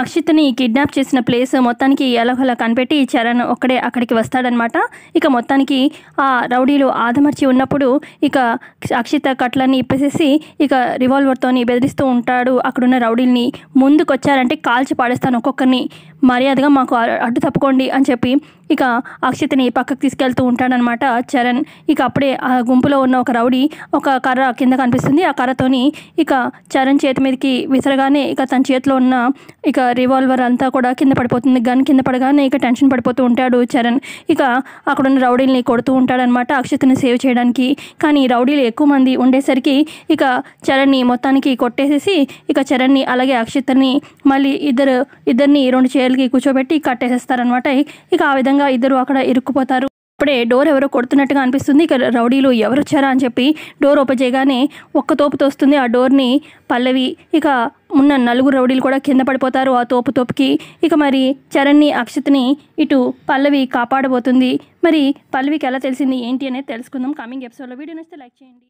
అక్షిత్ని kidnap చేసిన place మొత్తానికి ఎలాగోలా కనిపెట్టి చరణ్ ఒక్కడే అక్కడికి వస్తాడనమాట. ఇక మొత్తానికి ఆ రౌడీలు ఆదమర్చి ఉన్నప్పుడు ఇక అక్షిత కట్లన్నీ ఇప్పేసేసి ఇక రివాల్వర్తోని బెదిరిస్తూ ఉంటాడు అక్కడున్న రౌడీల్ని. ముందుకొచ్చారంటే కాల్చి పాడేస్తాను ఒక్కొక్కరిని, మర్యాదగా మాకు అడ్డు తప్పుకోండి అని చెప్పి ఇక అక్షితని పక్కకు తీసుకెళ్తూ ఉంటాడనమాట చరణ్. ఇక అప్పుడే ఆ గుంపులో ఉన్న ఒక రౌడీ ఒక కర్ర కింద కనిపిస్తుంది. ఆ కర్రతోని ఇక చరణ్ చేతి మీదకి విసరగానే ఇక తన చేతిలో ఉన్న ఇక రివాల్వర్ అంతా కూడా కింద పడిపోతుంది. గన్ కింద పడగానే ఇక టెన్షన్ పడిపోతూ ఉంటాడు చరణ్. ఇక అక్కడున్న రౌడీల్ని కొడుతూ ఉంటాడనమాట అక్షితని సేవ్ చేయడానికి. కానీ రౌడీలు ఎక్కువ మంది ఉండేసరికి ఇక చరణ్ని మొత్తానికి కొట్టేసేసి ఇక చరణ్ని అలాగే అక్షితని మళ్ళీ ఇద్దరిని 2 చైర్లకి కూర్చోబెట్టి కట్టేసేస్తారనమాట. ఇక ఆ విధంగా ఇద్దరు అక్కడ ఇరుక్కుపోతారు. అప్పుడే డోర్ ఎవరో కొడుతున్నట్టుగా అనిపిస్తుంది. ఇక రౌడీలు ఎవరు వచ్చారా అని చెప్పి డోర్ ఓపెన్ చేయగానే ఒక్క తోపుతో వస్తుంది. ఆ డోర్ని పల్లవి ఇక ఉన్న 4 రౌడీలు కూడా కింద పడిపోతారు ఆ తోపుకి. ఇక మరి చరణ్ని అక్షిత్ని ఇటు పల్లవి కాపాడబోతుంది. మరి పల్లవికి ఎలా తెలిసింది ఏంటి అనేది తెలుసుకుందాం కమింగ్ ఎపిసోడ్లో. వీడియో నచ్చితే లైక్ చేయండి.